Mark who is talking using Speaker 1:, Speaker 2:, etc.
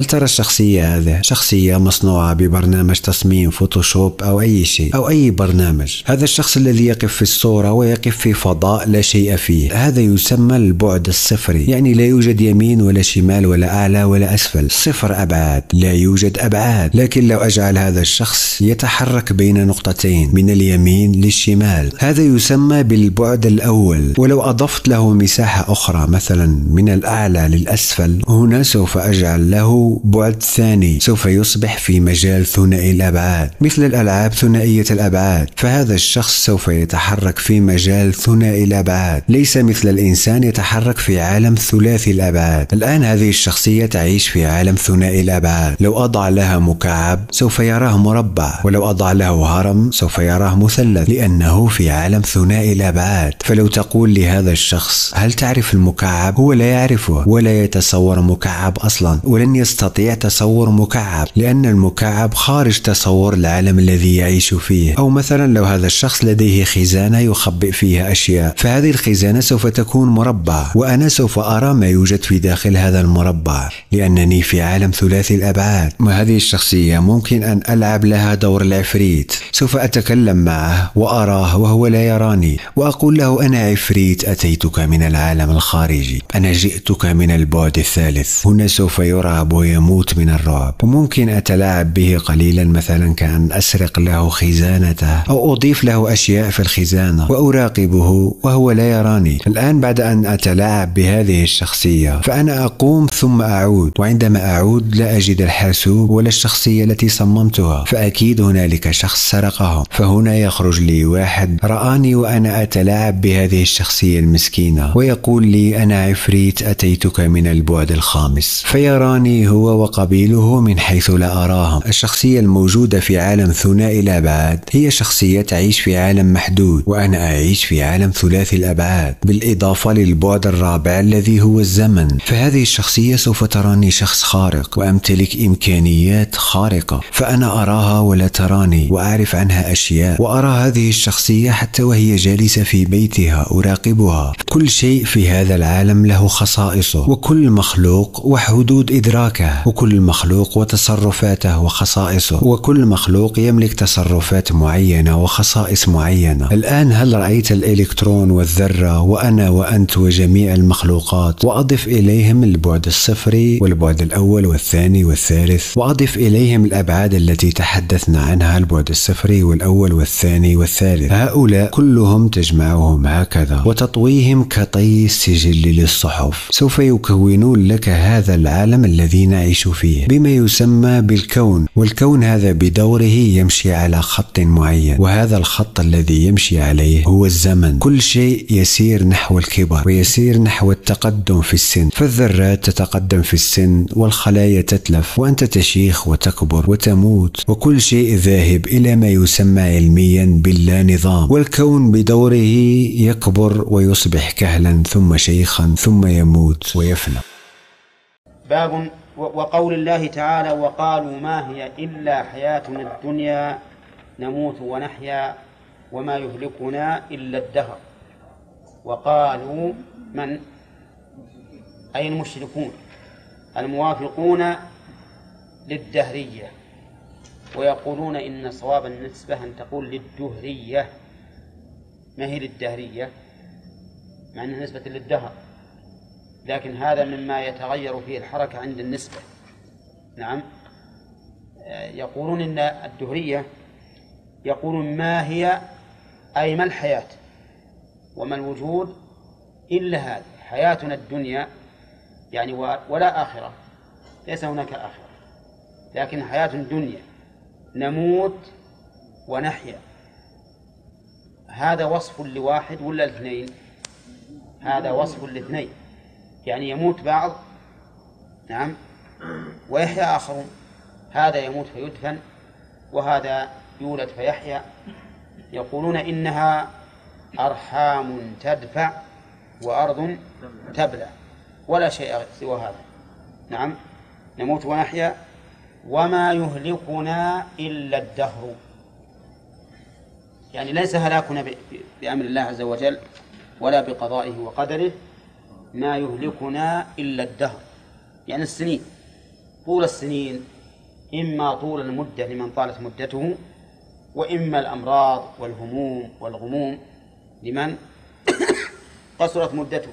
Speaker 1: هل ترى الشخصية هذه شخصية مصنوعة ببرنامج تصميم فوتوشوب أو أي شيء أو أي برنامج. هذا الشخص الذي يقف في الصورة ويقف في فضاء لا شيء فيه، هذا يسمى البعد الصفري، يعني لا يوجد يمين ولا شمال ولا أعلى ولا أسفل، صفر أبعاد، لا يوجد أبعاد. لكن لو أجعل هذا الشخص يتحرك بين نقطتين من اليمين للشمال، هذا يسمى بالبعد الأول. ولو أضفت له مساحة أخرى مثلا من الأعلى للأسفل، هنا سوف أجعل له بعد ثاني، سوف يصبح في مجال ثنائي الأبعاد مثل الألعاب ثنائية الأبعاد. فهذا الشخص سوف يتحرك في مجال ثنائي الأبعاد، ليس مثل الإنسان يتحرك في عالم ثلاثي الأبعاد. الآن هذه الشخصية تعيش في عالم ثنائي الأبعاد. لو أضع لها مكعب سوف يراه مربع، ولو أضع له هرم سوف يراه مثلث، لأنه في عالم ثنائي الأبعاد. فلو تقول لهذا الشخص هل تعرف المكعب؟ هو لا يعرفه ولا يتصور مكعب أصلا، ولن يستطيع تصور مكعب، لأن المكعب خارج تصور العالم الذي يعيش فيه. أو مثلا لو هذا الشخص لديه خزانة يخبئ فيها أشياء، فهذه الخزانة سوف تكون مربع، وأنا سوف أرى ما يوجد في داخل هذا المربع، لأنني في عالم ثلاثي الأبعاد. وهذه الشخصية ممكن أن ألعب لها دور العفريت، سوف أتكلم معه وأراه وهو لا يراني، وأقول له أنا عفريت أتيتك من العالم الخارجي، أنا جئتك من البعد الثالث. هنا سوف يرعب ويموت من الرعب. وممكن أتلاعب به قليلا، مثلا كأن أسرق له خزانته أو أضيف له أشياء في الخزانة وأراقبه وهو لا يراني. الآن بعد أن أتلاعب بهذه الشخصية فأنا أقوم ثم أعود، وعندما أعود لا أجد الحاسوب ولا الشخصية التي صممتها، فأكيد هنالك شخص سرقهم. فهنا يخرج لي واحد رآني وأنا أتلاعب بهذه الشخصية المسكينة ويقول لي أنا عفريت أتيتك من البعد الخامس، فيراني هو وقبيله من حيث لا أراهم. الشخصية الموجودة في عالم ثنائي الأبعاد هي شخصية تعيش في عالم محدود، وأنا أعيش في عالم ثلاثي الأبعاد، بالإضافة للبعد الرابع الذي هو الزمن. فهذه الشخصية سوف تراني شخص خارق وأمتلك إمكانيات خارقة، فأنا أراها ولا تراني، وأعرف عنها أشياء، وأرى هذه الشخصية حتى وهي جالسة في بيتها أراقبها. كل شيء في هذا العالم له خصائصه، وكل مخلوق وحدود إدراكه، وكل مخلوق وتصرفاته وخصائصه، وكل مخلوق يملك تصرفات معينة وخصائص معينة. الآن هل رأيت الإلكترون والذرة وأنا وأنت وجميع المخلوقات، وأضف إليهم البعد الصفري والبعد الأول والثاني والثالث، وأضف إليهم الأبعاد التي تحدثنا عنها، البعد الصفري والأول والثاني والثالث، هؤلاء كلهم تجمعهم هكذا وتطويهم كطي السجل للصحف، سوف يكونون لك هذا العالم الذي نعيش فيه بما يسمى بالكون. والكون هذا بدوره يمشي على خط معين، وهذا الخط الذي يمشي عليه هو الزمن. كل شيء يسير نحو الكبر ويسير نحو التقدم في السن، فالذرات تتقدم في السن والخلايا تتلف، وأنت تشيخ وتكبر وتموت، وكل شيء ذاهب إلى ما يسمى علميا باللا نظام. والكون بدوره يكبر ويصبح كهلا ثم شيخا ثم يموت ويفنى.
Speaker 2: باب وقول الله تعالى وقالوا ما هي إلا حياتنا الدنيا نموت ونحيا وما يهلكنا إلا الدهر. وقالوا من؟ أي المشركون الموافقون للدهرية، ويقولون إن صواب النسبة أن تقول للدهرية، ما هي للدهرية مع أنها نسبة للدهر، لكن هذا مما يتغير فيه الحركة عند النسبة. نعم، يقولون إن الدهرية يقولون ما هي أي ما الحياة وما الوجود إلا هذه حياتنا الدنيا، يعني ولا آخرة، ليس هناك آخرة، لكن حياة الدنيا نموت ونحيا. هذا وصف لواحد ولا الاثنين؟ هذا وصف لاثنين، يعني يموت بعض نعم ويحيا آخرون، هذا يموت فيدفن وهذا يولد فيحيا. يقولون إنها أرحام تدفع وأرض تبلع، ولا شيء سوى هذا. نعم، نموت ونحيا وما يهلكنا إلا الدهر، يعني ليس هلاكنا بأمر الله عز وجل ولا بقضائه وقدره، ما يهلكنا إلا الدهر يعني السنين. طول السنين إما طول المدة لمن طالت مدته، وإما الأمراض والهموم والغموم لمن قصرت مدته.